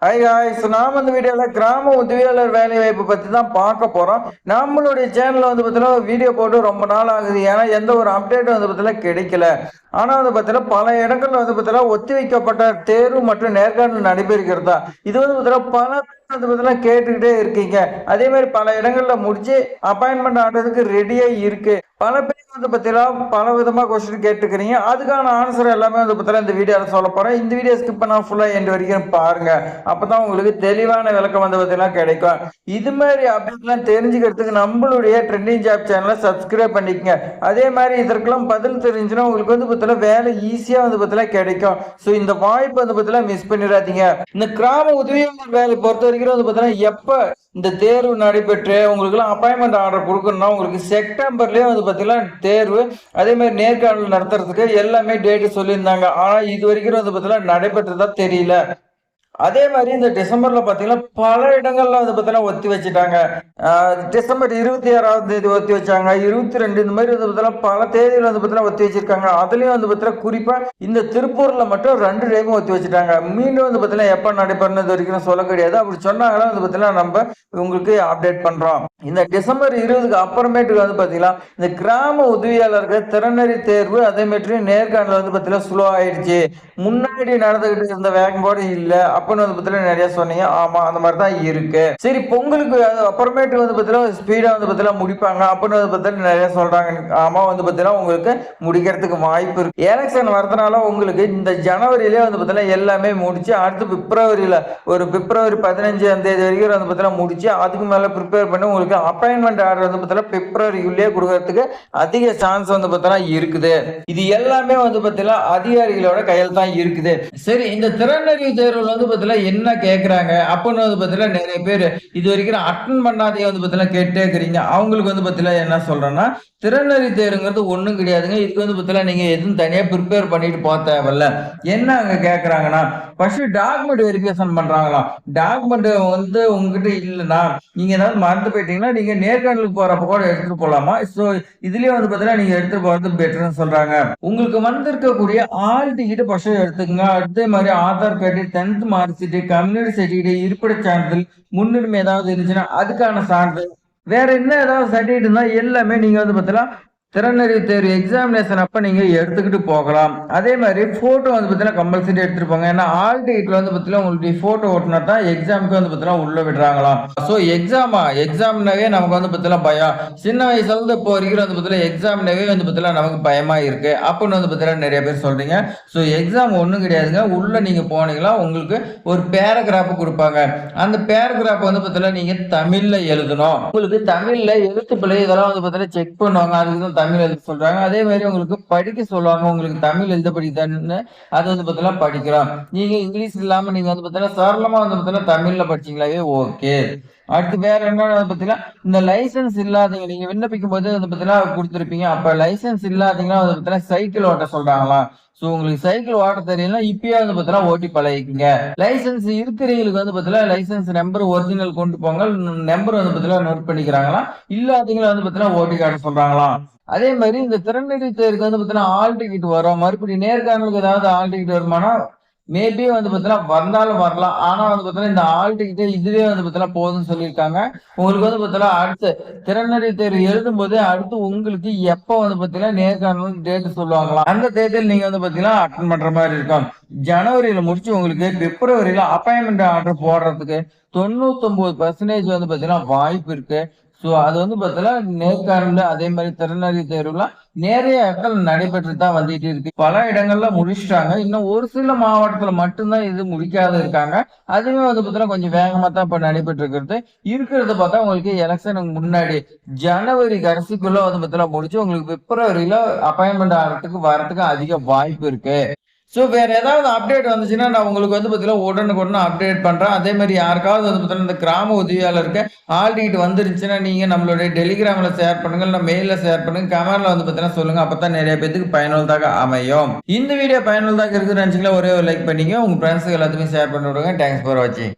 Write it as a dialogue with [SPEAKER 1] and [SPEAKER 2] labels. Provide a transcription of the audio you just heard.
[SPEAKER 1] Hi guys, நாம இந்த வீடியோல கிராம உதவியாளர் வேலை வாய்ப்பு பத்தி தான் பார்க்க போறோம். நம்மளுடைய சேனல்ல வந்து பார்த்தீங்கன்னா வீடியோ போட்டு ரொம்ப நாள் ஆகுது. ஏன்னா எந்த ஒரு அப்டேட் வந்து பார்த்தீங்கன்னா கிடைக்கல. ஆனா வந்து பார்த்தீங்கன்னா பல இடங்கள்ல வந்து பார்த்தீங்கன்னா ஒத்தி வைக்கப்பட்ட தேர்வு மற்றும் நேர்காணல் நடைபெறுகிறதா. இது வந்து பார்த்தீங்கன்னா பல பேர் வந்து பார்த்தீங்கன்னா கேட்டுக்கிட்டே இருக்கீங்க. அதே மாதிரி பல இடங்கள்ல முடிச்சு அப்பாயின்மெண்ட் ஆடுறதுக்கு ரெடியா இருக்கு. பல பேர் வந்து பார்த்தீங்கன்னா பல விதமா கொஸ்டின் கேட்டுக்கிறீங்க. அதுக்கான ஆன்சர் எல்லாமே வந்து பார்த்தீங்கன்னா இந்த வீடியோல சொல்ல போறேன். இந்த வீடியோ ஸ்கிப் பண்ணா ஃபுல்லா எண்ட் வரைக்கும் பாருங்க. அப்பதான் உங்களுக்கு தெளிவான விளக்கம் வந்து பார்த்தீங்கன்னா கிடைக்கும். இது மாதிரி அப்டேட்லாம் தெரிஞ்சுக்கிறதுக்கு நம்மளுடைய ட்ரெண்டிங் ஜாப் சேனலை சப்ஸ்கிரைப் பண்ணிக்கங்க. அதே மாதிரி இதற்கெல்லாம் பதில் தெரிஞ்சுன்னா உங்களுக்கு வந்து பார்த்தீங்கன்னா வேலை ஈஸியா வந்து பார்த்தீங்கன்னா கிடைக்கும். ஸோ இந்த வாய்ப்பு வந்து பார்த்தீங்கன்னா மிஸ் பண்ணிடாதீங்க. இந்த கிராம உதவியாளர் வேலை பொறுத்த வரைக்கும் வந்து பார்த்தீங்கன்னா எப்ப இந்த தேர்வு நடைபெற்று உங்களுக்கு எல்லாம் அப்பாயின்மெண்ட் ஆர்டர் கொடுக்கணும்னா உங்களுக்கு செப்டம்பர்லயே வந்து பார்த்தீங்கன்னா தேர்வு, அதே மாதிரி நேர்காணல் நடத்துறதுக்கு எல்லாமே டேட் சொல்லியிருந்தாங்க. ஆனா இது வரைக்கும் வந்து பார்த்தீங்கன்னா நடைபெற்றதா தெரியல. அதே மாதிரி இந்த டிசம்பர்ல பாத்தீங்கன்னா பல இடங்கள்ல வந்து பாத்தீங்கன்னா ஒத்தி வச்சுட்டாங்க. டிசம்பர் 26ஆம் தேதி ஒத்தி வச்சாங்க, 22 இந்த மாதிரி வந்து பாத்தீங்கன்னா பல தேதிகள் வந்து பாத்தீங்கன்னா ஒத்தி வச்சிருக்காங்க. அதுலயும் வந்து பாத்தீங்கன்னா குறிப்பா இந்த திருப்பூர்ல மட்டும் 2 டைமும் ஒத்தி வச்சுட்டாங்க. மீண்டும் வந்து பாத்தீங்கன்னா எப்ப நடைபெறும் வரைக்கும் சொல்ல கிடையாது. அப்படி சொன்னாங்கன்னா வந்து பாத்தீங்கன்னா நம்ம உங்களுக்கு அப்டேட் பண்றோம். இந்த டிசம்பர் 20க்கு அப்புறமேட்டுக்கு வந்து பாத்தீங்கன்னா இந்த கிராம உதவியாளர்கள் திறனறி தேர்வு அதே மாதிரி நேர்காணல் வந்து பாத்தீங்கன்னா ஸ்லோ ஆயிடுச்சு. முன்னாடி நடந்துகிட்டு இருந்த வேகம் கூட இல்ல அப்படின்னு வந்து பாத்தீங்கன்னா நிறைய சொன்னீங்க. ஆமா, அந்த மாதிரி தான் இருக்கு. சரி, பொங்கலுக்கு அப்புறமேட்டு வந்து பாத்தீங்கன்னா ஸ்பீடா வந்து பாத்தீங்கன்னா முடிப்பாங்க அப்படின்னு வந்து பாத்தீங்கன்னா நிறைய சொல்றாங்க. ஆமா, வந்து பாத்தீங்கன்னா உங்களுக்கு முடிக்கிறதுக்கு வாய்ப்பு இருக்கு. எலெக்ஷன் வரதுனால உங்களுக்கு இந்த ஜனவரியிலே வந்து பாத்தீங்கன்னா எல்லாமே முடிச்சு அடுத்து பிப்ரவரியில ஒரு பிப்ரவரி 15ஆம் தேதி வரைக்கும் வந்து பாத்தீங்கன்னா முடிச்சு அதுக்கு மேல ப்ரிப்பேர் பண்ணி உங்களுக்கு அப்பாயின்மெண்ட் ஆர்டர் வந்து பாத்தீங்கன்னா பிப்ரவரிக்குள்ளேயே கொடுக்கறதுக்கு அதிக சான்ஸ் வந்து பாத்தீங்கன்னா இருக்குது. இது எல்லாமே வந்து பாத்தீங்கன்னா அதிகாரிகளோட கையில் தான் இருக்குது. சரி, இந்த திறனறிவு தேர்வுல வந்து பாத்தீங்கன்னா என்ன கேக்குறாங்க அப்படின்னு வந்து பாத்தீங்கன்னா நிறைய பேர் இது வரைக்கும் அட்டன் பண்ணாதே வந்து பாத்தீங்கன்னா கேட்டே இருக்கிறீங்க. அவங்களுக்கு வந்து பாத்தீங்கன்னா என்ன சொல்றேன்னா, திறனறி தேர்வுங்கிறது ஒண்ணும் கிடையாதுங்க. இதுக்கு வந்து பாத்தீங்கன்னா நீங்க எதுவும் தனியா ப்ரிப்பேர் பண்ணிட்டு போக தேவையில்ல. என்ன அங்க கேக்குறாங்கன்னா, ஃபர்ஸ்ட் டாக்குமெண்ட் வெரிஃபிகேஷன் பண்றாங்களாம். டாக்குமெண்ட் வந்து உங்ககிட்ட இல்லைன்னா நீங்க ஏதாவது மறந்து போயிட்டீங்கன்னா நீங்க நேர்காணலுக்கு போறப்ப கூட எடுத்துட்டு போலாமா. சோ இதுலயே வந்து பாத்தீங்கன்னா நீங்க எடுத்துட்டு போறது பெட்டர்னு சொல்றாங்க. உங்களுக்கு வந்திருக்கக்கூடிய ஆல் டிக்கெட் ஃபர்ஸ்ட் எடுத்துக்கங்க. அதே மாதிரி Aadhaar card, 10th mark sheet, community certificate, இருப்பிடச் சான்றிதழ், முன்னுரிமை ஏதாவது இருந்துச்சுன்னா அதுக்கான சான்றிதழ், வேற என்ன ஏதாவது சர்டிபிகேட் இருந்தா எல்லாமே நீங்க வந்து பாத்தீங்கன்னா திறனறிவு தேர்வு எக்ஸாமினேஷன் அப்ப நீங்க எடுத்துக்கிட்டு போகலாம். அதே மாதிரி போட்டோ வந்து பாத்தீங்கன்னா கம்பல்சரி எடுத்துட்டு போங்க. ஏன்னா ஆல் டிக்கெட்ல வந்து பாத்தீங்கன்னா உங்களுடைய போட்டோ ஓட்டினா தான் எக்ஸாமுக்கு வந்து பாத்தீங்கன்னா உள்ள விடுறாங்களாம். சோ எக்ஸாம்னாவே நமக்கு வந்து பாத்தீங்கன்னா பயம். சின்ன வயசுல இருந்து இப்போ வரைக்கும் வந்து பாத்தீங்கன்னா எக்ஸாம்னாவே வந்து பாத்தீங்கன்னா நமக்கு பயமா இருக்கு அப்படின்னு வந்து பாத்தீங்கன்னா நிறைய பேர் சொல்றீங்க. ஸோ எக்ஸாம் ஒன்றும் கிடையாதுங்க. உள்ள நீங்க போனீங்களா உங்களுக்கு ஒரு பேராகிராஃப் கொடுப்பாங்க. அந்த பேராகிராஃப் வந்து பாத்தீங்கன்னா நீங்க தமிழ்ல எழுதணும். உங்களுக்கு தமிழ்ல எழுத்து பிழை இதெல்லாம் வந்து பாத்தீங்கன்னா செக் பண்ணுவாங்க. அதுக்கு தான் தமிழ் எழுத சொல்றாங்க. அதே மாதிரி உங்களுக்கு படிக்க சொல்லுவாங்க. உங்களுக்கு தமிழ் எழுத படித்தான்னு அது வந்து பாத்தீங்கன்னா படிக்கலாம். நீங்க இங்கிலீஷ் இல்லாம நீங்க வந்து பாத்தீங்கன்னா சரளமா வந்து பாத்தீங்கன்னா தமிழ்ல படிச்சீங்களாவே ஓகே. அடுத்து வேற என்ன பாத்தீங்கன்னா இந்த லைசன்ஸ் இல்லாதீங்க. நீங்க விண்ணப்பிக்கும் போது வந்து பாத்தீங்கன்னா கொடுத்துருப்பீங்க. அப்ப லைசன்ஸ் இல்லாதீங்கன்னா வந்து பாத்தீங்கன்னா சைக்கிள் ஓட்ட சொல்றாங்களாம். சோ உங்களுக்கு சைக்கிள் ஓட்ட தெரியலன்னா இப்பயே வந்து பாத்தீங்கன்னா ஓட்டி பழகிக்கங்க. லைசன்ஸ் இருக்கிறவங்களுக்கு வந்து பாத்தீங்கன்னா லைசன்ஸ் நம்பர் ஒரிஜினல் கொண்டு போங்க. நம்பர் வந்து பாத்தீங்கன்னா நோட் பண்ணிக்கிறாங்களாம். இல்லாதவங்களை வந்து பாத்தீங்கன்னா ஓட்டி காட்ட சொல்றாங்களாம். அதே மாதிரி இந்த திறனறி தேர்வுக்கு வந்து பாத்தீங்கன்னா ஆல் டிக்கெட் வரும். மறுபடியும் நேர்காணலுக்கு ஏதாவது ஆல் டிக்கெட் வருமானா மேபி வந்து பாத்தீங்கன்னா வந்தாலும் வரலாம். ஆனா வந்து பாத்தீங்கன்னா இந்த ஆல் டிக்கெட் இதுவே வந்து பாத்தீங்கன்னா போதும்னு சொல்லியிருக்காங்க. உங்களுக்கு வந்து பாத்தீங்கன்னா அடுத்து திறனறி தேர்வு எழுதும் போது அடுத்து உங்களுக்கு எப்ப வந்து பாத்தீங்கன்னா நேர்காணல் டேட் சொல்லுவாங்களாம். அந்த தேதியில் நீங்க வந்து பாத்தீங்கன்னா அட்டன் பண்ற மாதிரி இருக்கும். ஜனவரியில முடிச்சு உங்களுக்கு பிப்ரவரியில அப்பாயின்மெண்ட் ஆர்டர் போடுறதுக்கு 99% வந்து பாத்தீங்கன்னா வாய்ப்பு இருக்கு. சோ அது வந்து பாத்தீங்கன்னா நேர்காணல அதே மாதிரி திறனறி தேர்வுலாம் நிறைய இடத்துல நடைபெற்று தான் வந்துட்டு இருக்கு. பல இடங்கள்ல முடிச்சிட்டாங்க. இன்னும் ஒரு சில மாவட்டத்துல மட்டும்தான் இது முடிக்காத இருக்காங்க. அதுவே வந்து பாத்தீங்கன்னா கொஞ்சம் வேகமா தான் இப்ப நடைபெற்று இருக்கிறத பார்த்தா உங்களுக்கு எலெக்ஷனுக்கு முன்னாடி ஜனவரி கடைசிக்குள்ள வந்து பாத்தீங்கன்னா முடிச்சு உங்களுக்கு பிப்ரவரியில அப்பாயின்மெண்ட் ஆகிறதுக்கு வரதுக்கு அதிக வாய்ப்பு இருக்கு. ஸோ வேற ஏதாவது அப்டேட் வந்துச்சுன்னா நான் உங்களுக்கு வந்து பார்த்தீங்கன்னா உடனுக்குடனே அப்டேட் பண்றேன். அதே மாதிரி யாருக்காவது வந்து பார்த்தீங்கன்னா இந்த கிராம உதவியாளருக்கு ஆல் டிக்கெட் வந்துருச்சுன்னா நீங்க நம்மளுடைய டெலிகிராம்ல ஷேர் பண்ணுங்க, இல்லை மெயில ஷேர் பண்ணுங்க, கமெண்ட்ல வந்து பார்த்தீங்கன்னா சொல்லுங்க. அப்பதான் நிறைய பேருக்கு பயனுள்ளதாக அமையும். இந்த வீடியோ பயனுள்ளதாக இருக்குன்னு நினைச்சீங்களா ஒரே ஒரு லைக் பண்ணீங்க. உங்க ஃப்ரெண்ட்ஸுக்கு எல்லாத்துக்கும் ஷேர் பண்ணி விடுங்க. தேங்க்ஸ் ஃபார் வாட்சிங்.